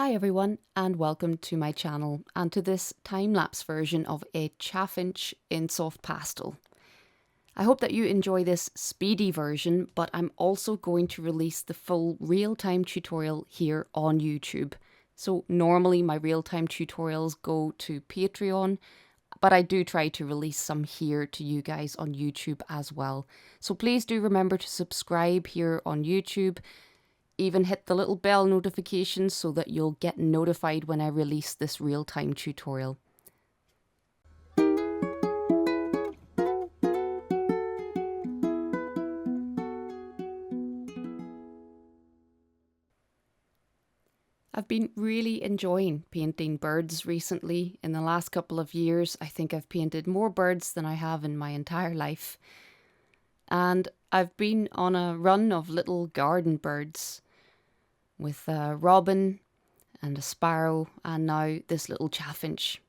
Hi everyone and welcome to my channel and to this time-lapse version of a Chaffinch in soft pastel. I hope that you enjoy this speedy version, but I'm also going to release the full real-time tutorial here on YouTube. So normally my real-time tutorials go to Patreon, but I do try to release some here to you guys on YouTube as well. So please do remember to subscribe here on YouTube. Even hit the little bell notification so that you'll get notified when I release this real-time tutorial. I've been really enjoying painting birds recently. In the last couple of years, I think I've painted more birds than I have in my entire life. And I've been on a run of little garden birds with a robin and a sparrow and now this little chaffinch.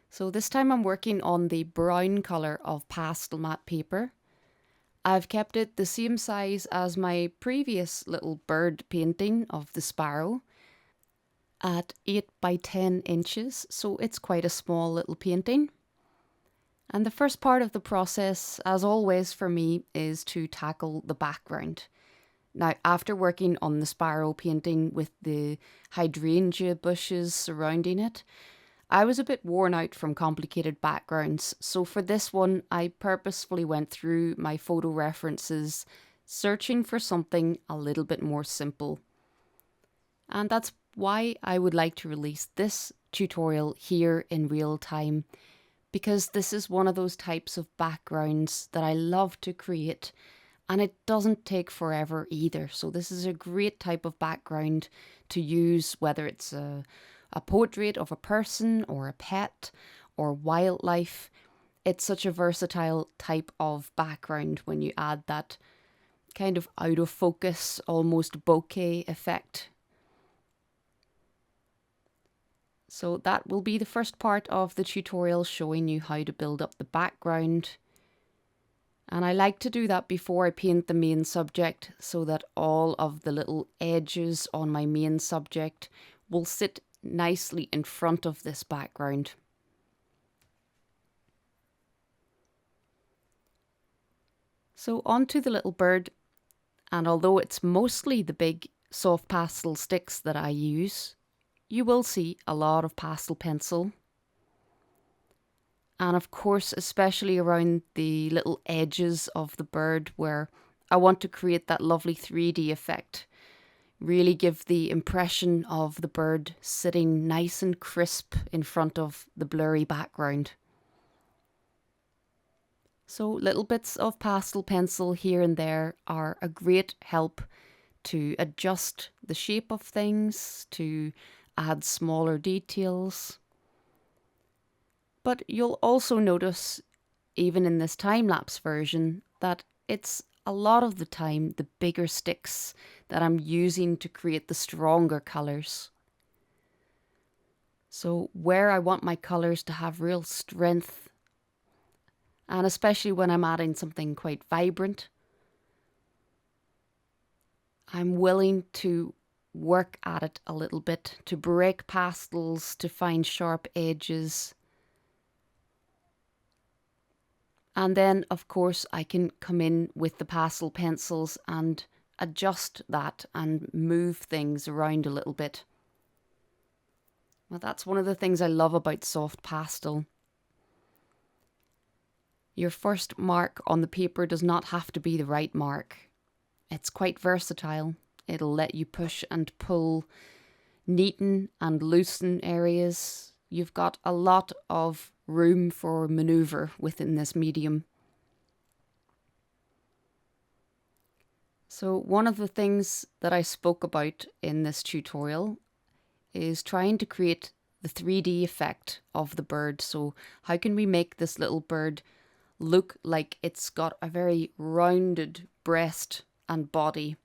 So this time I'm working on the brown colour of pastel matte paper. I've kept it the same size as my previous little bird painting of the sparrow at 8 by 10 inches, so it's quite a small little painting. And the first part of the process, as always for me, is to tackle the background. Now, after working on the sparrow painting with the hydrangea bushes surrounding it, I was a bit worn out from complicated backgrounds, so for this one I purposefully went through my photo references, searching for something a little bit more simple. And that's why I would like to release this tutorial here in real time, because this is one of those types of backgrounds that I love to create, and it doesn't take forever either. So this is a great type of background to use, whether it's a portrait of a person or a pet or wildlife. It's such a versatile type of background when you add that kind of out of focus, almost bokeh effect. So that will be the first part of the tutorial, showing you how to build up the background. And I like to do that before I paint the main subject so that all of the little edges on my main subject will sit nicely in front of this background. So onto the little bird, and although it's mostly the big soft pastel sticks that I use, you will see a lot of pastel pencil. And of course, especially around the little edges of the bird where I want to create that lovely 3D effect. Really give the impression of the bird sitting nice and crisp in front of the blurry background. So little bits of pastel pencil here and there are a great help to adjust the shape of things, to add smaller details. But you'll also notice, even in this time-lapse version, that it's a lot of the time the bigger sticks that I'm using to create the stronger colours. So where I want my colours to have real strength, and especially when I'm adding something quite vibrant, I'm willing to work at it a little bit, to break pastels, to find sharp edges. And then, of course, I can come in with the pastel pencils and adjust that and move things around a little bit. Well, that's one of the things I love about soft pastel. Your first mark on the paper does not have to be the right mark. It's quite versatile. It'll let you push and pull, neaten and loosen areas. You've got a lot of room for maneuver within this medium. So one of the things that I spoke about in this tutorial is trying to create the 3D effect of the bird. So how can we make this little bird look like it's got a very rounded breast and body?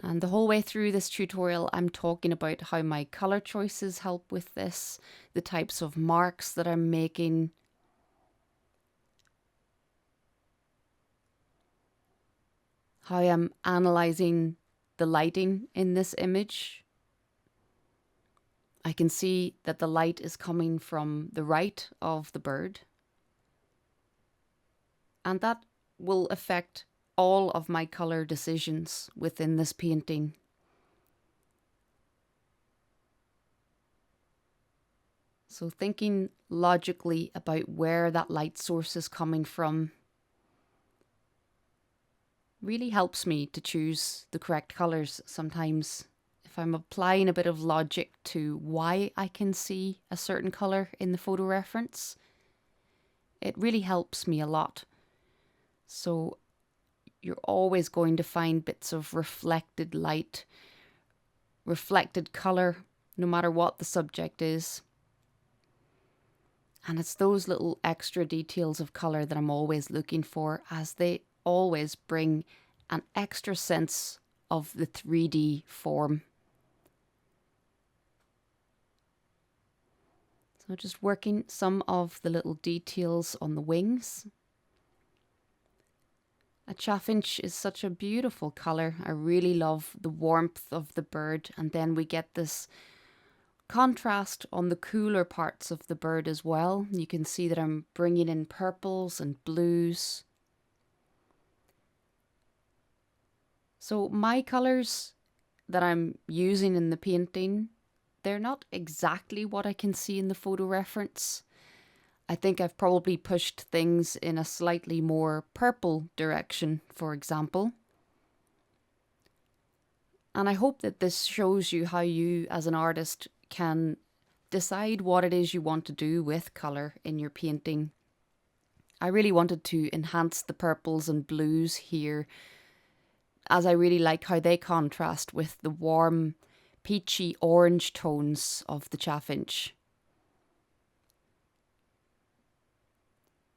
And the whole way through this tutorial, I'm talking about how my colour choices help with this, the types of marks that I'm making, how I'm analysing the lighting in this image, I can see that the light is coming from the right of the bird, and that will affect all of my colour decisions within this painting. So thinking logically about where that light source is coming from really helps me to choose the correct colours sometimes. If I'm applying a bit of logic to why I can see a certain colour in the photo reference, it really helps me a lot. So you're always going to find bits of reflected light, reflected colour, no matter what the subject is. And it's those little extra details of colour that I'm always looking for, as they always bring an extra sense of the 3D form. So just working some of the little details on the wings. A chaffinch is such a beautiful colour. I really love the warmth of the bird, and then we get this contrast on the cooler parts of the bird as well. You can see that I'm bringing in purples and blues. So my colours that I'm using in the painting, they're not exactly what I can see in the photo reference. I think I've probably pushed things in a slightly more purple direction, for example. And I hope that this shows you how you, as an artist, can decide what it is you want to do with colour in your painting. I really wanted to enhance the purples and blues here, as I really like how they contrast with the warm, peachy orange tones of the chaffinch.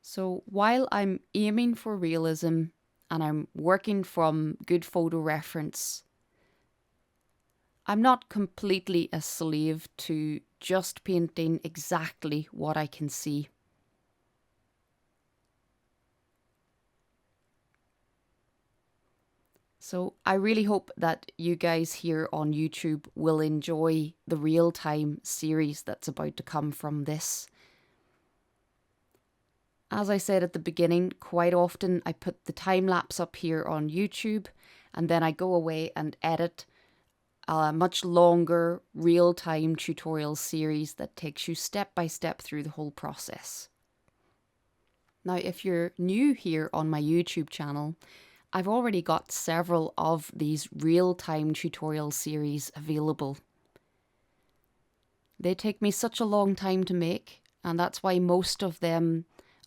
So while I'm aiming for realism and I'm working from good photo reference, I'm not completely a slave to just painting exactly what I can see. So I really hope that you guys here on YouTube will enjoy the real-time series that's about to come from this. As I said at the beginning, quite often I put the time-lapse up here on YouTube, and then I go away and edit a much longer real-time tutorial series that takes you step by step through the whole process. Now, if you're new here on my YouTube channel, I've already got several of these real-time tutorial series available. They take me such a long time to make, and that's why most of them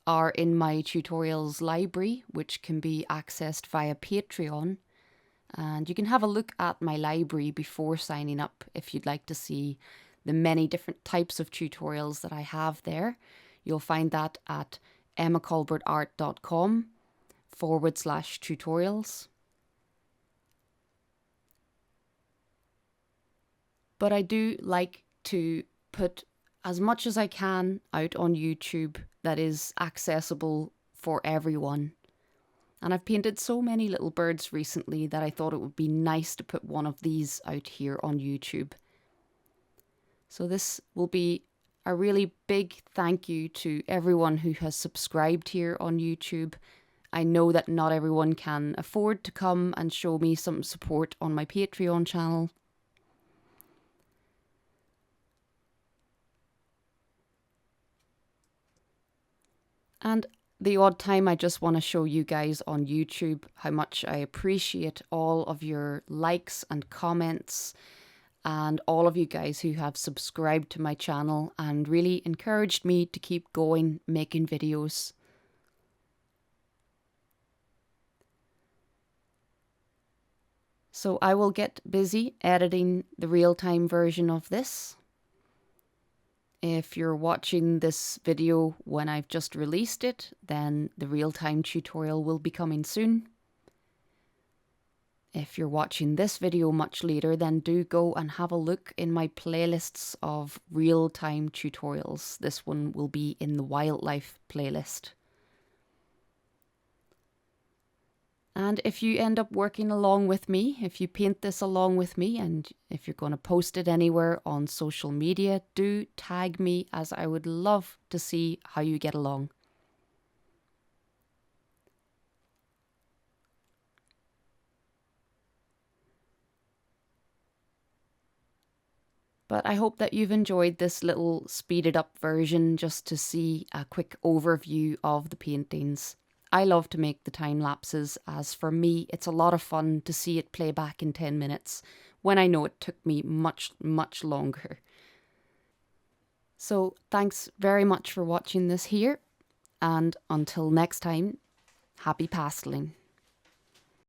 are in my tutorials library, which can be accessed via Patreon. And you can have a look at my library before signing up if you'd like to see the many different types of tutorials that I have there. You'll find that at emmacolbertart.com/tutorials. But I do like to put as much as I can out on YouTube that is accessible for everyone. And I've painted so many little birds recently that I thought it would be nice to put one of these out here on YouTube. So this will be a really big thank you to everyone who has subscribed here on YouTube. I know that not everyone can afford to come and show me some support on my Patreon channel. And the odd time I just want to show you guys on YouTube how much I appreciate all of your likes and comments and all of you guys who have subscribed to my channel and really encouraged me to keep going making videos. So I will get busy editing the real-time version of this. If you're watching this video when I've just released it, then the real-time tutorial will be coming soon. If you're watching this video much later, then do go and have a look in my playlists of real-time tutorials. This one will be in the wildlife playlist. And if you end up working along with me, if you paint this along with me, and if you're going to post it anywhere on social media, do tag me, as I would love to see how you get along. But I hope that you've enjoyed this little speeded up version just to see a quick overview of the paintings. I love to make the time lapses, as for me, it's a lot of fun to see it play back in 10 minutes when I know it took me much, much longer. So thanks very much for watching this here, and until next time, happy pasteling.